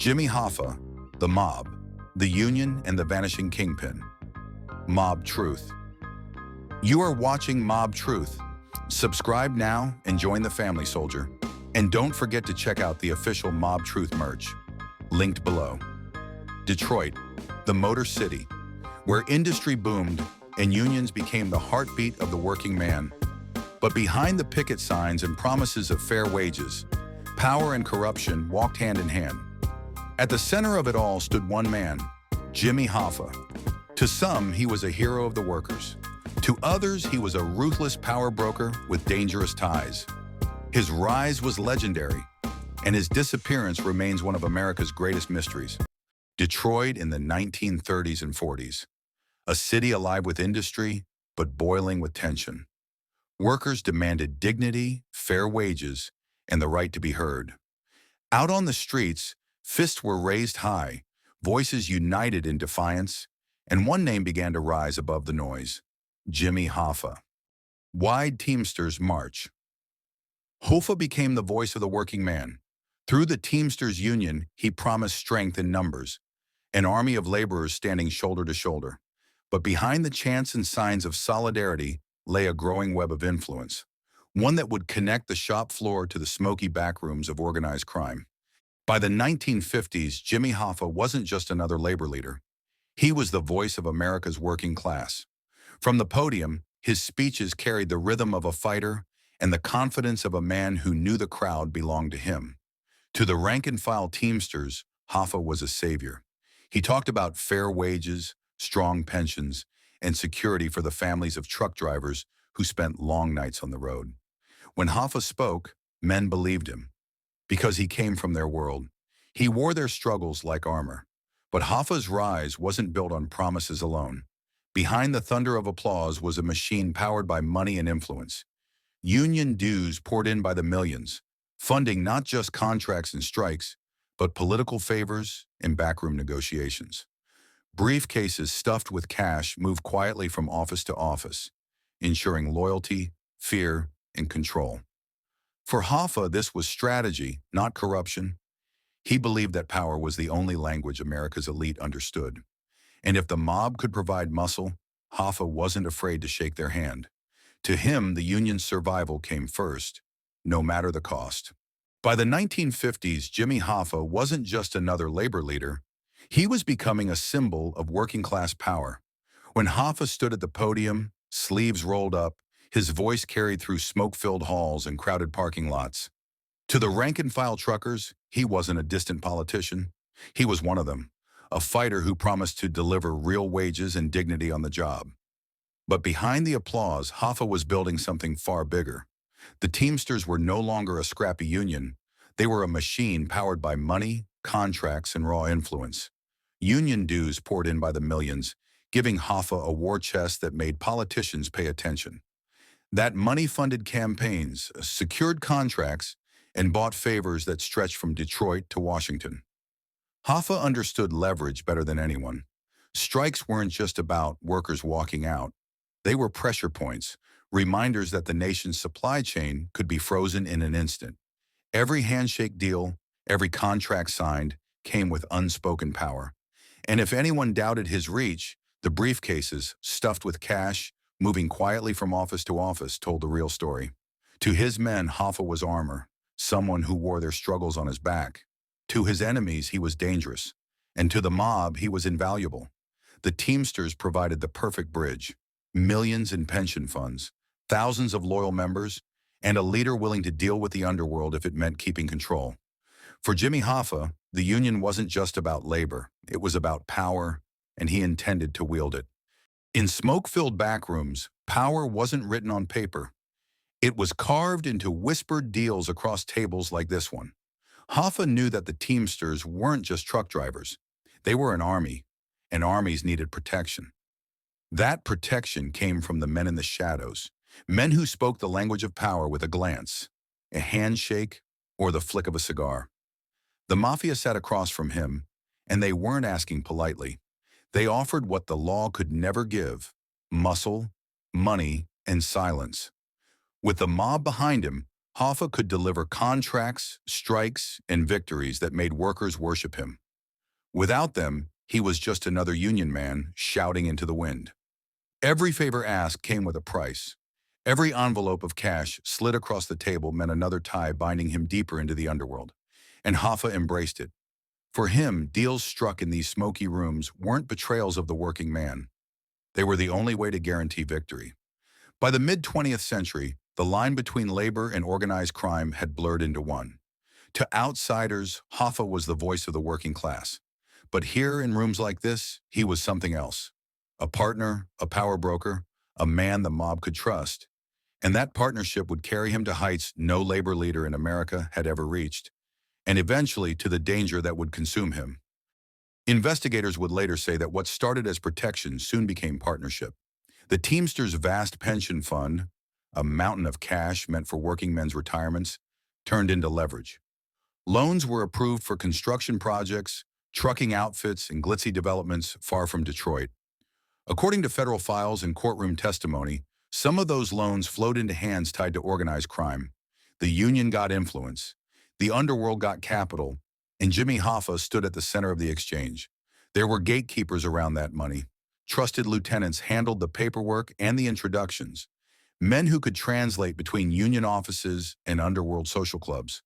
Jimmy Hoffa, the mob, the union, and the vanishing kingpin. Mob Truth. You are watching Mob Truth. Subscribe now and join the family, soldier. And don't forget to check out the official Mob Truth merch, linked below. Detroit, the Motor City, where industry boomed and unions became the heartbeat of the working man. But behind the picket signs and promises of fair wages, power and corruption walked hand in hand. At the center of it all stood one man, Jimmy Hoffa. To some, he was a hero of the workers. To others, he was a ruthless power broker with dangerous ties. His rise was legendary, and his disappearance remains one of America's greatest mysteries. Detroit in the 1930s and 40s, a city alive with industry, but boiling with tension. Workers demanded dignity, fair wages, and the right to be heard. Out on the streets, fists were raised high, voices united in defiance, and one name began to rise above the noise: Jimmy Hoffa. Why'd Teamsters march? Hoffa became the voice of the working man. Through the Teamsters union, he promised strength in numbers, an army of laborers standing shoulder to shoulder. But behind the chants and signs of solidarity lay a growing web of influence, one that would connect the shop floor to the smoky backrooms of organized crime. By the 1950s, Jimmy Hoffa wasn't just another labor leader. He was the voice of America's working class. From the podium, his speeches carried the rhythm of a fighter and the confidence of a man who knew the crowd belonged to him. To the rank-and-file Teamsters, Hoffa was a savior. He talked about fair wages, strong pensions, and security for the families of truck drivers who spent long nights on the road. When Hoffa spoke, men believed him, because he came from their world. He wore their struggles like armor. But Hoffa's rise wasn't built on promises alone. Behind the thunder of applause was a machine powered by money and influence. Union dues poured in by the millions, funding not just contracts and strikes, but political favors and backroom negotiations. Briefcases stuffed with cash moved quietly from office to office, ensuring loyalty, fear, and control. For Hoffa, this was strategy, not corruption. He believed that power was the only language America's elite understood. And if the mob could provide muscle, Hoffa wasn't afraid to shake their hand. To him, the union's survival came first, no matter the cost. By the 1950s, Jimmy Hoffa wasn't just another labor leader. He was becoming a symbol of working-class power. When Hoffa stood at the podium, sleeves rolled up, his voice carried through smoke-filled halls and crowded parking lots. To the rank-and-file truckers, he wasn't a distant politician. He was one of them, a fighter who promised to deliver real wages and dignity on the job. But behind the applause, Hoffa was building something far bigger. The Teamsters were no longer a scrappy union. They were a machine powered by money, contracts, and raw influence. Union dues poured in by the millions, giving Hoffa a war chest that made politicians pay attention. That money funded campaigns, secured contracts, and bought favors that stretched from Detroit to Washington. Hoffa understood leverage better than anyone. Strikes weren't just about workers walking out. They were pressure points, reminders that the nation's supply chain could be frozen in an instant. Every handshake deal, every contract signed, came with unspoken power. And if anyone doubted his reach, the briefcases, stuffed with cash, moving quietly from office to office, told the real story. To his men, Hoffa was armor, someone who wore their struggles on his back. To his enemies, he was dangerous. And to the mob, he was invaluable. The Teamsters provided the perfect bridge: millions in pension funds, thousands of loyal members, and a leader willing to deal with the underworld if it meant keeping control. For Jimmy Hoffa, the union wasn't just about labor. It was about power, and he intended to wield it. In smoke-filled backrooms, power wasn't written on paper. It was carved into whispered deals across tables like this one. Hoffa knew that the Teamsters weren't just truck drivers. They were an army, and armies needed protection. That protection came from the men in the shadows, men who spoke the language of power with a glance, a handshake, or the flick of a cigar. The mafia sat across from him, and they weren't asking politely. They offered what the law could never give: muscle, money, and silence. With the mob behind him, Hoffa could deliver contracts, strikes, and victories that made workers worship him. Without them, he was just another union man shouting into the wind. Every favor asked came with a price. Every envelope of cash slid across the table meant another tie binding him deeper into the underworld. And Hoffa embraced it. For him, deals struck in these smoky rooms weren't betrayals of the working man. They were the only way to guarantee victory. By the mid-20th century, the line between labor and organized crime had blurred into one. To outsiders, Hoffa was the voice of the working class. But here, in rooms like this, he was something else. A partner, a power broker, a man the mob could trust. And that partnership would carry him to heights no labor leader in America had ever reached, and eventually to the danger that would consume him. Investigators would later say that what started as protection soon became partnership. The Teamsters' vast pension fund, a mountain of cash meant for working men's retirements, turned into leverage. Loans were approved for construction projects, trucking outfits, and glitzy developments far from Detroit. According to federal files and courtroom testimony, some of those loans flowed into hands tied to organized crime. The union got influence, the underworld got capital, and Jimmy Hoffa stood at the center of the exchange. There were gatekeepers around that money. Trusted lieutenants handled the paperwork and the introductions, men who could translate between union offices and underworld social clubs.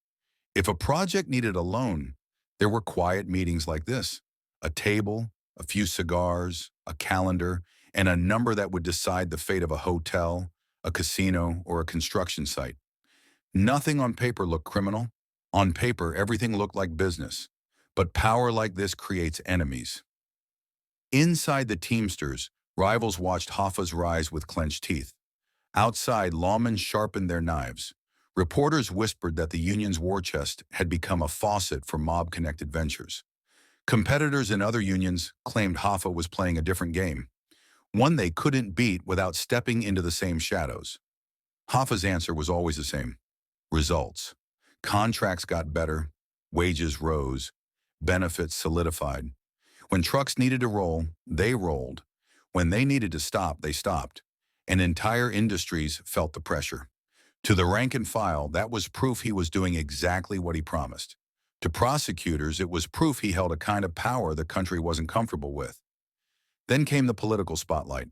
If a project needed a loan, there were quiet meetings like this: a table, a few cigars, a calendar, and a number that would decide the fate of a hotel, a casino, or a construction site. Nothing on paper looked criminal. On paper, everything looked like business. But power like this creates enemies. Inside the Teamsters, rivals watched Hoffa's rise with clenched teeth. Outside, lawmen sharpened their knives. Reporters whispered that the union's war chest had become a faucet for mob-connected ventures. Competitors in other unions claimed Hoffa was playing a different game, one they couldn't beat without stepping into the same shadows. Hoffa's answer was always the same: results. Contracts got better, wages rose, benefits solidified. When trucks needed to roll, they rolled. When they needed to stop, they stopped. And entire industries felt the pressure. To the rank and file, that was proof he was doing exactly what he promised. To prosecutors, it was proof he held a kind of power the country wasn't comfortable with. Then came the political spotlight.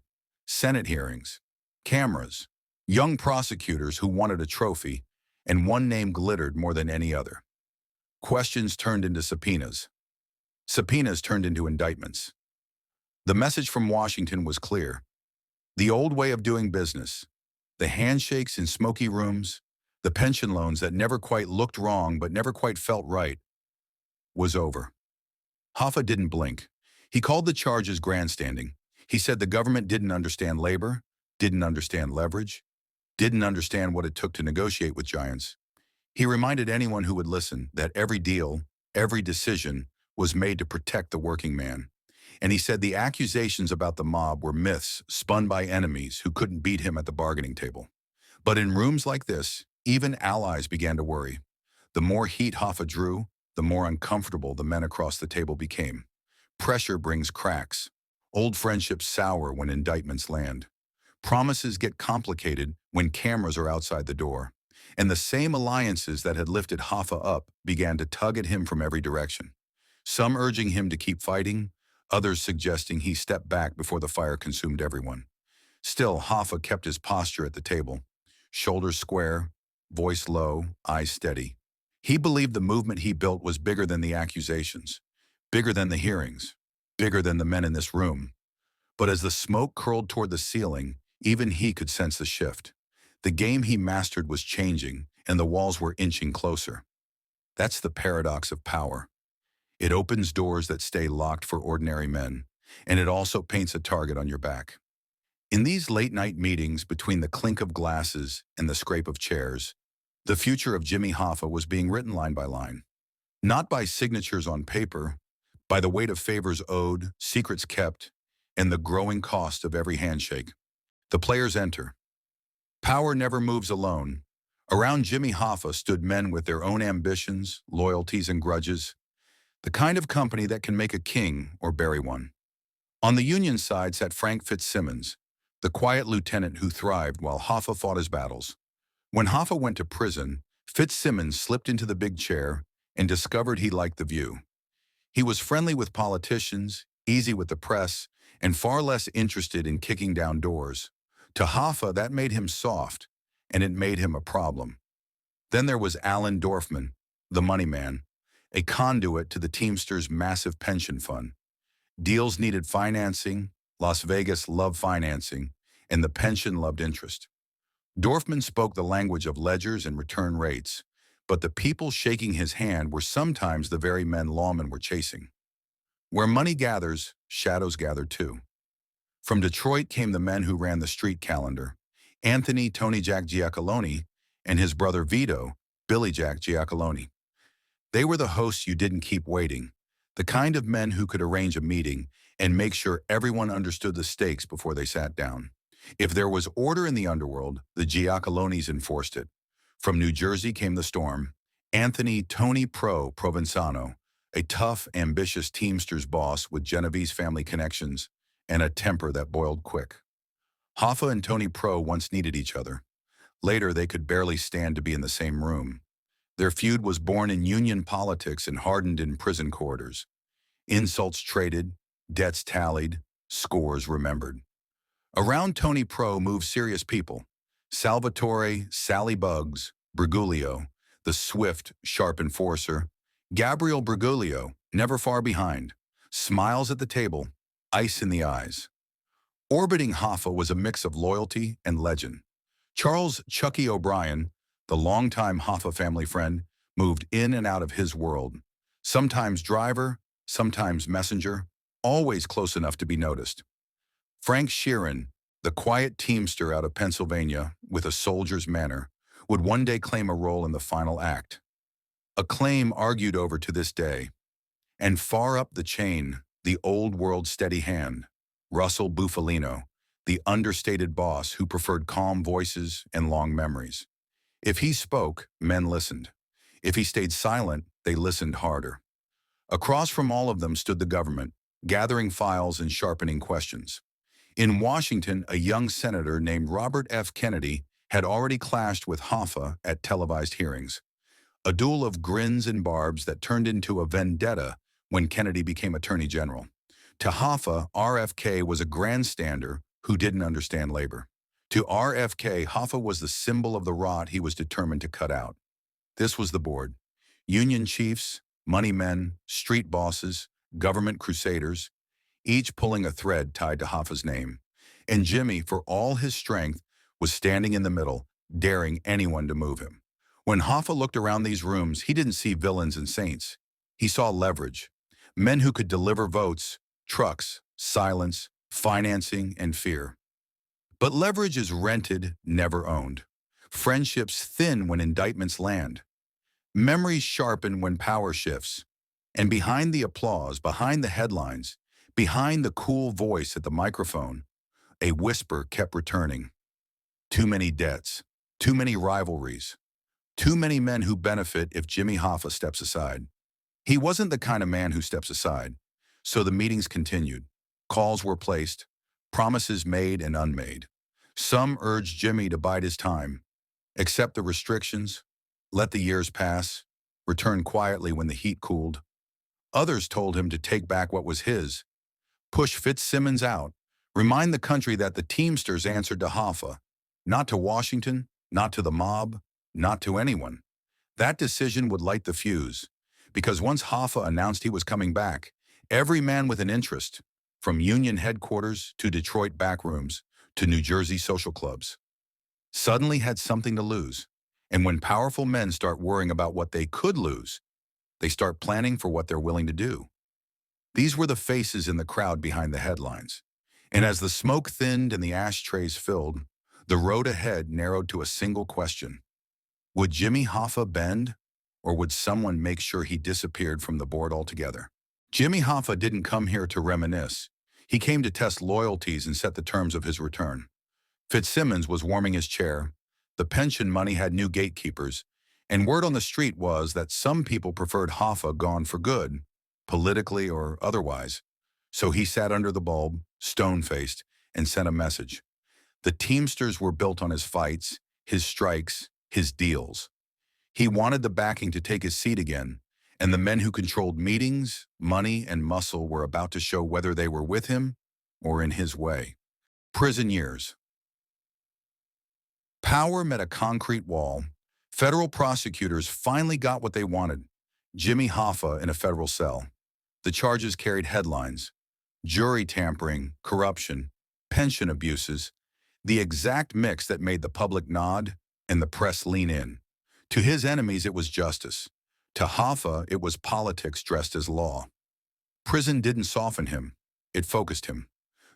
Senate hearings, cameras, young prosecutors who wanted a trophy, and one name glittered more than any other. Questions turned into subpoenas. Subpoenas turned into indictments. The message from Washington was clear. The old way of doing business, the handshakes in smoky rooms, the pension loans that never quite looked wrong but never quite felt right, was over. Hoffa didn't blink. He called the charges grandstanding. He said the government didn't understand labor, didn't understand leverage, didn't understand what it took to negotiate with giants. He reminded anyone who would listen that every deal, every decision, was made to protect the working man. And he said the accusations about the mob were myths spun by enemies who couldn't beat him at the bargaining table. But in rooms like this, even allies began to worry. The more heat Hoffa drew, the more uncomfortable the men across the table became. Pressure brings cracks. Old friendships sour when indictments land. Promises get complicated when cameras are outside the door. And the same alliances that had lifted Hoffa up began to tug at him from every direction. Some urging him to keep fighting, others suggesting he step back before the fire consumed everyone. Still, Hoffa kept his posture at the table, shoulders square, voice low, eyes steady. He believed the movement he built was bigger than the accusations, bigger than the hearings, bigger than the men in this room. But as the smoke curled toward the ceiling, even he could sense the shift. The game he mastered was changing, and the walls were inching closer. That's the paradox of power. It opens doors that stay locked for ordinary men, and it also paints a target on your back. In these late-night meetings between the clink of glasses and the scrape of chairs, the future of Jimmy Hoffa was being written line by line. Not by signatures on paper, by the weight of favors owed, secrets kept, and the growing cost of every handshake. The players enter. Power never moves alone. Around Jimmy Hoffa stood men with their own ambitions, loyalties, and grudges, the kind of company that can make a king or bury one. On the Union side sat Frank Fitzsimmons, the quiet lieutenant who thrived while Hoffa fought his battles. When Hoffa went to prison, Fitzsimmons slipped into the big chair and discovered he liked the view. He was friendly with politicians, easy with the press, and far less interested in kicking down doors. To Hoffa, that made him soft, and it made him a problem. Then there was Alan Dorfman, the money man, a conduit to the Teamsters' massive pension fund. Deals needed financing, Las Vegas loved financing, and the pension loved interest. Dorfman spoke the language of ledgers and return rates, but the people shaking his hand were sometimes the very men lawmen were chasing. Where money gathers, shadows gather too. From Detroit came the men who ran the street calendar, Anthony Tony Jack Giacalone and his brother Vito, Billy Jack Giacalone. They were the hosts you didn't keep waiting, the kind of men who could arrange a meeting and make sure everyone understood the stakes before they sat down. If there was order in the underworld, the Giacalones enforced it. From New Jersey came the storm. Anthony Tony Provenzano, a tough, ambitious Teamsters boss with Genovese family connections and a temper that boiled quick. Hoffa and Tony Pro once needed each other. Later, they could barely stand to be in the same room. Their feud was born in union politics and hardened in prison corridors. Insults traded, debts tallied, scores remembered. Around Tony Pro moved serious people. Salvatore Sally Bugs Briguglio, the swift, sharp enforcer. Gabriel Briguglio, never far behind. Smiles at the table, ice in the eyes. Orbiting Hoffa was a mix of loyalty and legend. Charles Chucky O'Brien, the longtime Hoffa family friend, moved in and out of his world. Sometimes driver, sometimes messenger, always close enough to be noticed. Frank Sheeran, the quiet teamster out of Pennsylvania with a soldier's manner, would one day claim a role in the final act. A claim argued over to this day. And far up the chain, the old world steady hand, Russell Bufalino, the understated boss who preferred calm voices and long memories. If he spoke, men listened. If he stayed silent, they listened harder. Across from all of them stood the government, gathering files and sharpening questions. In Washington, a young senator named Robert F. Kennedy had already clashed with Hoffa at televised hearings. A duel of grins and barbs that turned into a vendetta when Kennedy became Attorney General. To Hoffa, RFK was a grandstander who didn't understand labor. To RFK, Hoffa was the symbol of the rot he was determined to cut out. This was the board. Union chiefs, money men, street bosses, government crusaders, each pulling a thread tied to Hoffa's name. And Jimmy, for all his strength, was standing in the middle, daring anyone to move him. When Hoffa looked around these rooms, he didn't see villains and saints. He saw leverage. Men who could deliver votes, trucks, silence, financing, and fear. But leverage is rented, never owned. Friendships thin when indictments land. Memories sharpen when power shifts. And behind the applause, behind the headlines, behind the cool voice at the microphone, a whisper kept returning. Too many debts, too many rivalries, too many men who benefit if Jimmy Hoffa steps aside. He wasn't the kind of man who steps aside. So the meetings continued. Calls were placed, promises made and unmade. Some urged Jimmy to bide his time, accept the restrictions, let the years pass, return quietly when the heat cooled. Others told him to take back what was his, push Fitzsimmons out, remind the country that the Teamsters answered to Hoffa, not to Washington, not to the mob, not to anyone. That decision would light the fuse, because once Hoffa announced he was coming back, every man with an interest, from Union headquarters to Detroit backrooms to New Jersey social clubs, suddenly had something to lose. And when powerful men start worrying about what they could lose, they start planning for what they're willing to do. These were the faces in the crowd behind the headlines. And as the smoke thinned and the ashtrays filled, the road ahead narrowed to a single question. Would Jimmy Hoffa bend, or would someone make sure he disappeared from the board altogether? Jimmy Hoffa didn't come here to reminisce. He came to test loyalties and set the terms of his return. Fitzsimmons was warming his chair. The pension money had new gatekeepers, and word on the street was that some people preferred Hoffa gone for good, politically or otherwise. So he sat under the bulb, stone-faced, and sent a message. The Teamsters were built on his fights, his strikes, his deals. He wanted the backing to take his seat again, and the men who controlled meetings, money, and muscle were about to show whether they were with him or in his way. Prison years. Power met a concrete wall. Federal prosecutors finally got what they wanted. Jimmy Hoffa in a federal cell. The charges carried headlines: jury tampering, corruption, pension abuses, the exact mix that made the public nod and the press lean in. To his enemies, it was justice. To Hoffa, it was politics dressed as law. Prison didn't soften him. It focused him.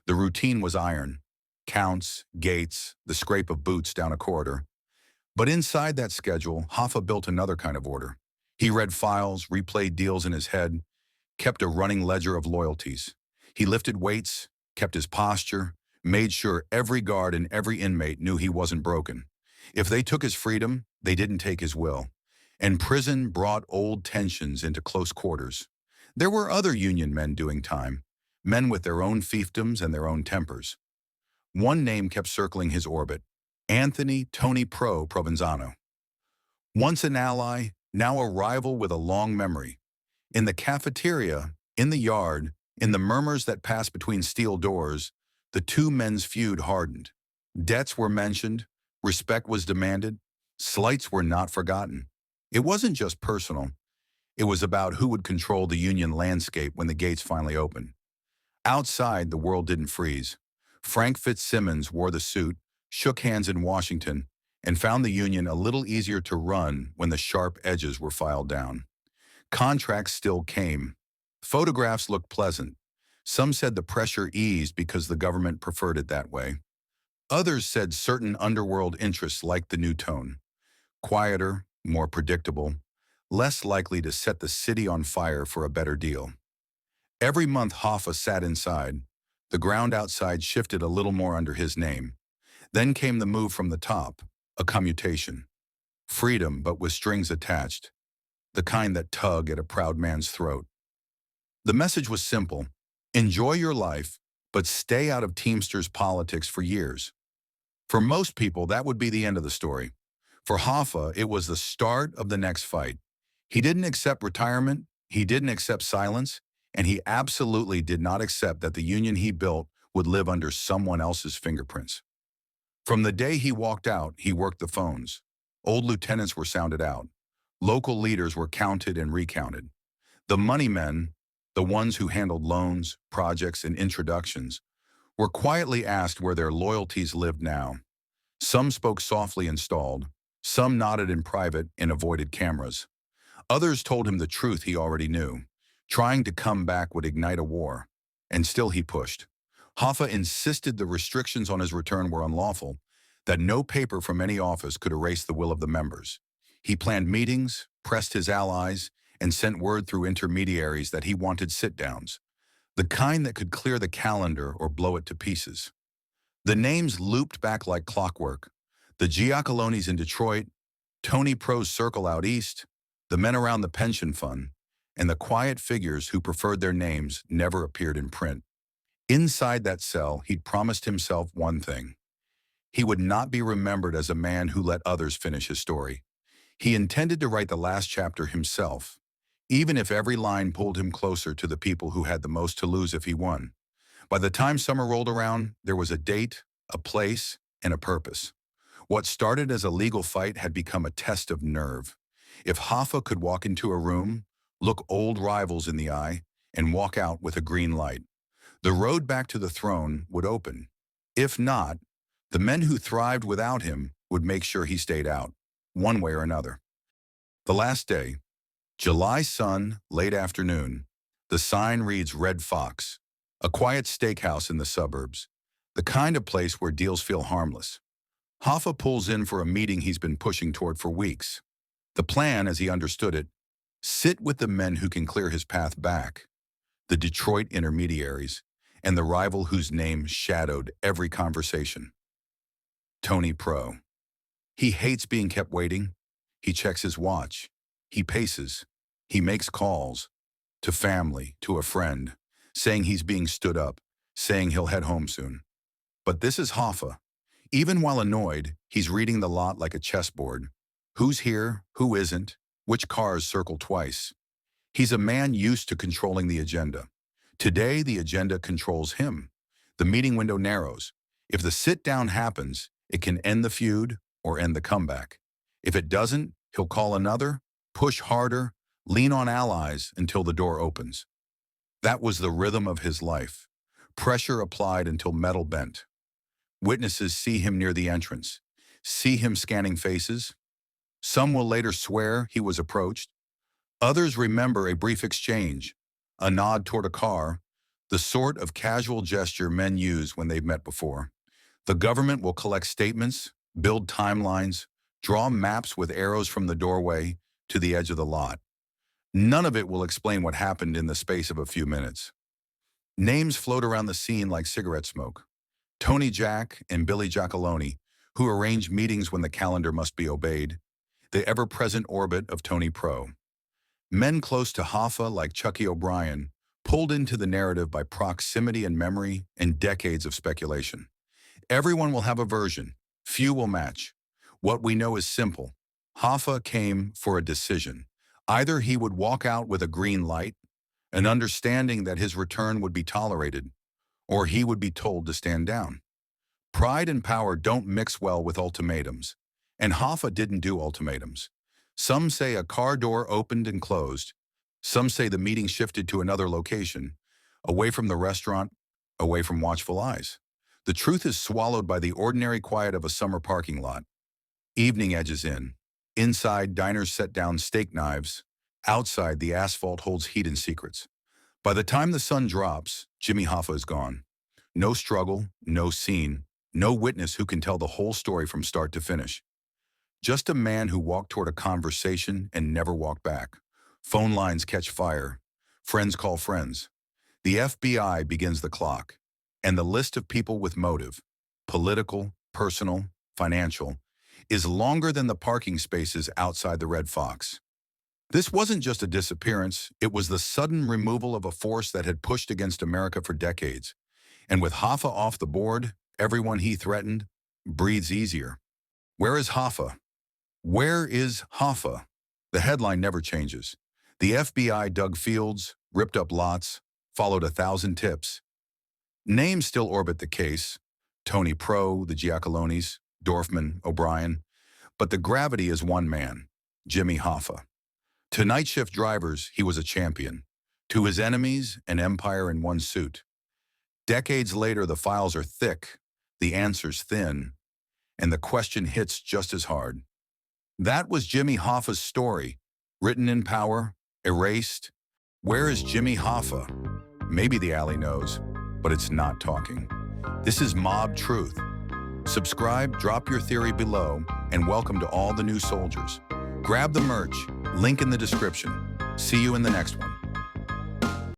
The routine was iron. Counts, gates, the scrape of boots down a corridor. But inside that schedule, Hoffa built another kind of order. He read files, replayed deals in his head, kept a running ledger of loyalties. He lifted weights, kept his posture, made sure every guard and every inmate knew he wasn't broken. If they took his freedom, they didn't take his will. And prison brought old tensions into close quarters. There were other union men doing time, men with their own fiefdoms and their own tempers. One name kept circling his orbit: Anthony Tony Provenzano. Once an ally, now a rival with a long memory. In the cafeteria, in the yard, in the murmurs that passed between steel doors, the two men's feud hardened. Debts were mentioned, respect was demanded, slights were not forgotten. It wasn't just personal. It was about who would control the union landscape when the gates finally opened. Outside, the world didn't freeze. Frank Fitzsimmons wore the suit, shook hands in Washington, and found the union a little easier to run when the sharp edges were filed down. Contracts still came. Photographs looked pleasant. Some said the pressure eased because the government preferred it that way. Others said certain underworld interests liked the new tone. Quieter, more predictable, less likely to set the city on fire for a better deal. Every month Hoffa sat inside. The ground outside shifted a little more under his name. Then came the move from the top, a commutation. Freedom, but with strings attached. The kind that tug at a proud man's throat. The message was simple: enjoy your life, but stay out of Teamsters politics for years. For most people, that would be the end of the story. For Hoffa, it was the start of the next fight. He didn't accept retirement, he didn't accept silence, and he absolutely did not accept that the union he built would live under someone else's fingerprints. From the day he walked out, he worked the phones. Old lieutenants were sounded out. Local leaders were counted and recounted. The money men, the ones who handled loans, projects, and introductions, were quietly asked where their loyalties lived now. Some spoke softly and stalled. Some nodded in private and avoided cameras. Others told him the truth he already knew. Trying to come back would ignite a war. And still he pushed. Hoffa insisted the restrictions on his return were unlawful, that no paper from any office could erase the will of the members. He planned meetings, pressed his allies, and sent word through intermediaries that he wanted sit-downs, the kind that could clear the calendar or blow it to pieces. The names looped back like clockwork. The Giacalones in Detroit, Tony Pro's circle out east, the men around the pension fund, and the quiet figures who preferred their names never appeared in print. Inside that cell, he'd promised himself one thing. He would not be remembered as a man who let others finish his story. He intended to write the last chapter himself, even if every line pulled him closer to the people who had the most to lose if he won. By the time summer rolled around, there was a date, a place, and a purpose. What started as a legal fight had become a test of nerve. If Hoffa could walk into a room, look old rivals in the eye, and walk out with a green light, the road back to the throne would open. If not, the men who thrived without him would make sure he stayed out, one way or another. The last day, July sun, late afternoon. The sign reads Red Fox, a quiet steakhouse in the suburbs, the kind of place where deals feel harmless. Hoffa pulls in for a meeting he's been pushing toward for weeks. The plan, as he understood it: sit with the men who can clear his path back, the Detroit intermediaries, and the rival whose name shadowed every conversation. Tony Pro. He hates being kept waiting. He checks his watch. He paces. He makes calls. To family, to a friend, saying he's being stood up, saying he'll head home soon. But this is Hoffa. Even while annoyed, he's reading the lot like a chessboard. Who's here, who isn't, which cars circle twice. He's a man used to controlling the agenda. Today, the agenda controls him. The meeting window narrows. If the sit-down happens, it can end the feud or end the comeback. If it doesn't, he'll call another, push harder, lean on allies until the door opens. That was the rhythm of his life. Pressure applied until metal bent. Witnesses see him near the entrance, see him scanning faces. Some will later swear he was approached. Others remember a brief exchange, a nod toward a car, the sort of casual gesture men use when they've met before. The government will collect statements, build timelines, draw maps with arrows from the doorway to the edge of the lot. None of it will explain what happened in the space of a few minutes. Names float around the scene like cigarette smoke. Tony Jack and Billy Giacalone, who arrange meetings when the calendar must be obeyed. The ever-present orbit of Tony Pro. Men close to Hoffa like Chucky O'Brien, pulled into the narrative by proximity and memory and decades of speculation. Everyone will have a version. Few will match. What we know is simple. Hoffa came for a decision. Either he would walk out with a green light, an understanding that his return would be tolerated, or he would be told to stand down. Pride and power don't mix well with ultimatums, and Hoffa didn't do ultimatums. Some say a car door opened and closed. Some say the meeting shifted to another location, away from the restaurant, away from watchful eyes. The truth is swallowed by the ordinary quiet of a summer parking lot. Evening edges in. Inside, diners set down steak knives. Outside, the asphalt holds heat and secrets. By the time the sun drops, Jimmy Hoffa is gone. No struggle, no scene, no witness who can tell the whole story from start to finish. Just a man who walked toward a conversation and never walked back. Phone lines catch fire. Friends call friends. The FBI begins the clock. And the list of people with motive, political, personal, financial, is longer than the parking spaces outside the Red Fox. This wasn't just a disappearance, it was the sudden removal of a force that had pushed against America for decades. And with Hoffa off the board, everyone he threatened breathes easier. Where is Hoffa? Where is Hoffa? The headline never changes. The FBI dug fields, ripped up lots, followed 1,000 tips. Names still orbit the case. Tony Pro, the Giacalones, Dorfman, O'Brien. But the gravity is one man, Jimmy Hoffa. To night shift drivers, he was a champion. To his enemies, an empire in one suit. Decades later, the files are thick, the answers thin, and the question hits just as hard. That was Jimmy Hoffa's story, written in power, erased. Where is Jimmy Hoffa? Maybe the alley knows, but it's not talking. This is Mob Truth. Subscribe, drop your theory below, and welcome to all the new soldiers. Grab the merch, link in the description. See you in the next one.